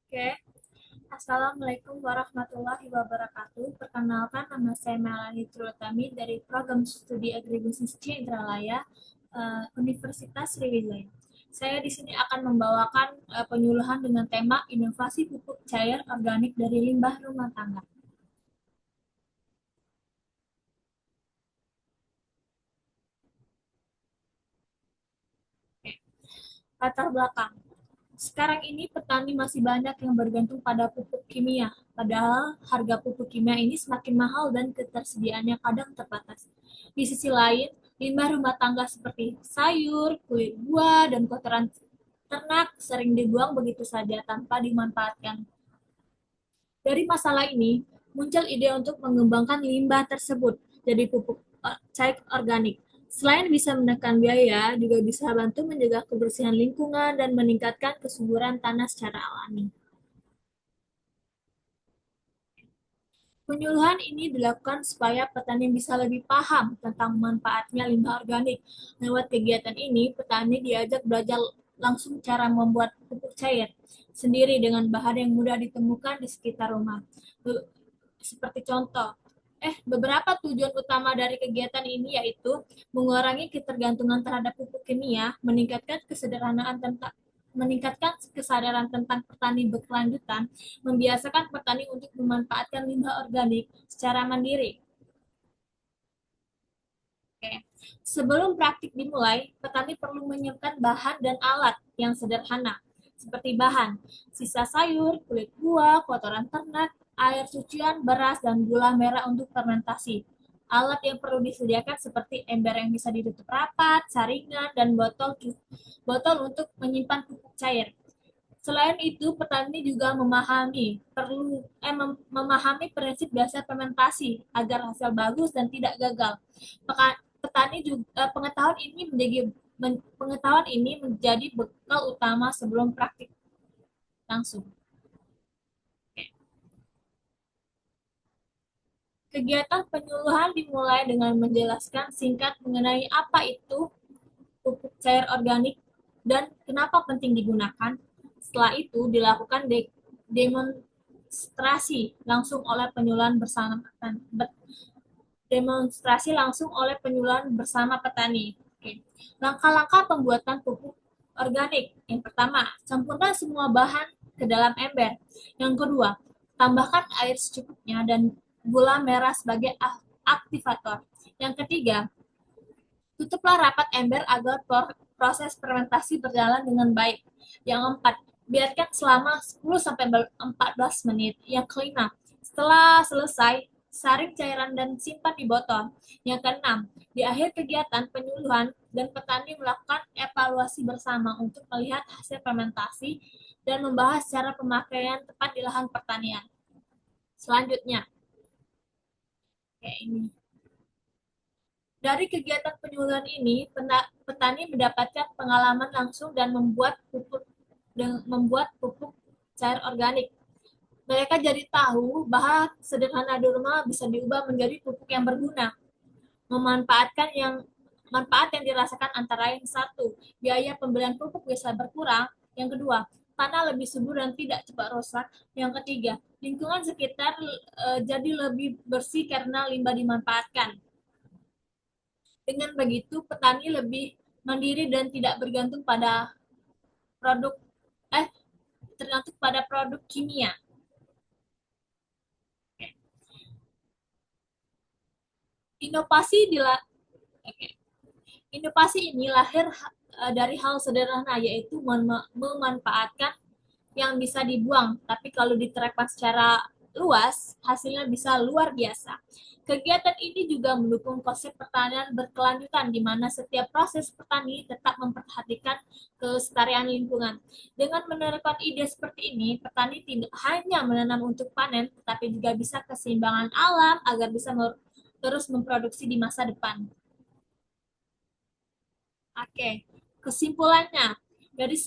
Oke, Assalamualaikum warahmatullahi wabarakatuh. Perkenalkan, nama saya Melanie Trutami dari Program Studi Agribisnis C Indralaya, Universitas Sriwijaya. Saya di sini akan membawakan penyuluhan dengan tema inovasi pupuk cair organik dari limbah rumah tangga. Oke, latar belakang. Sekarang ini petani masih banyak yang bergantung pada pupuk kimia, padahal harga pupuk kimia ini semakin mahal dan ketersediaannya kadang terbatas. Di sisi lain, limbah rumah tangga seperti sayur, kulit buah, dan kotoran ternak sering dibuang begitu saja tanpa dimanfaatkan. Dari masalah ini, muncul ide untuk mengembangkan limbah tersebut jadi pupuk cair organik. Selain bisa menekan biaya, juga bisa bantu menjaga kebersihan lingkungan dan meningkatkan kesuburan tanah secara alami. Penyuluhan ini dilakukan supaya petani bisa lebih paham tentang manfaatnya limbah organik. Lewat kegiatan ini, petani diajak belajar langsung cara membuat pupuk cair sendiri dengan bahan yang mudah ditemukan di sekitar rumah. Seperti contoh, beberapa tujuan utama dari kegiatan ini yaitu mengurangi ketergantungan terhadap pupuk kimia, meningkatkan kesadaran tentang petani berkelanjutan, membiasakan petani untuk memanfaatkan limbah organik secara mandiri. Oke. Sebelum praktik dimulai, petani perlu menyiapkan bahan dan alat yang sederhana, seperti bahan, sisa sayur, kulit buah, kotoran ternak, air cucian, beras, dan gula merah untuk fermentasi. Alat yang perlu disediakan seperti ember yang bisa ditutup rapat, saringan, dan botol untuk menyimpan pupuk cair. Selain itu, petani juga memahami prinsip dasar fermentasi agar hasil bagus dan tidak gagal. Petani juga pengetahuan ini menjadi bekal utama sebelum praktik langsung. Kegiatan penyuluhan dimulai dengan menjelaskan singkat mengenai apa itu pupuk cair organik dan kenapa penting digunakan. Setelah itu dilakukan demonstrasi langsung oleh penyuluhan bersama demonstrasi langsung oleh penyuluhan bersama petani. Oke. Langkah-langkah pembuatan pupuk organik. Yang pertama, campurkan semua bahan ke dalam ember. Yang kedua, tambahkan air secukupnya dan gula merah sebagai aktivator. Yang ketiga, tutuplah rapat ember agar proses fermentasi berjalan dengan baik. Yang keempat, biarkan selama 10-14 menit. Yang kelima, setelah selesai, saring cairan dan simpan di botol. Yang keenam, di akhir kegiatan penyuluhan dan petani melakukan evaluasi bersama untuk melihat hasil fermentasi dan membahas cara pemakaian tepat di lahan pertanian. Selanjutnya, kayak ini. Dari kegiatan penyuluhan ini, petani mendapatkan pengalaman langsung dan membuat pupuk cair organik. Mereka jadi tahu bahwa sederhana di rumah bisa diubah menjadi pupuk yang berguna. Memanfaatkan yang Manfaat yang dirasakan antara lain: satu, biaya pembelian pupuk bisa berkurang; yang kedua, tanah lebih subur dan tidak cepat rusak; yang ketiga, lingkungan sekitar jadi lebih bersih karena limbah dimanfaatkan. Dengan begitu, petani lebih mandiri dan tidak produk eh tergantung pada produk kimia. Inovasi di okay. Inovasi ini lahir dari hal sederhana, yaitu memanfaatkan yang bisa dibuang, tapi kalau diterapkan secara luas, hasilnya bisa luar biasa. Kegiatan ini juga mendukung konsep pertanian berkelanjutan, di mana setiap proses petani tetap memperhatikan kelestarian lingkungan. Dengan menerapkan ide seperti ini, petani tidak hanya menanam untuk panen, tetapi juga bisa keseimbangan alam agar bisa terus memproduksi di masa depan. Oke, kesimpulannya, dari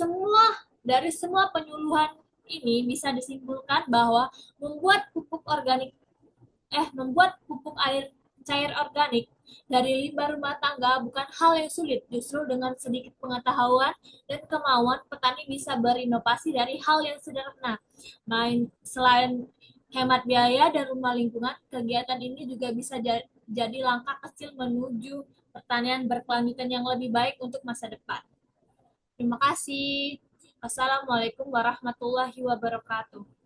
semua penyuluhan ini bisa disimpulkan bahwa membuat pupuk air cair organik dari limbah rumah tangga bukan hal yang sulit. Justru dengan sedikit pengetahuan dan kemauan, petani bisa berinovasi dari hal yang sederhana. Selain hemat biaya dan rumah lingkungan, kegiatan ini juga bisa jadi langkah kecil menuju pertanian berkelanjutan yang lebih baik untuk masa depan. Terima kasih. Wassalamualaikum warahmatullahi wabarakatuh.